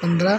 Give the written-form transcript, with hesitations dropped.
15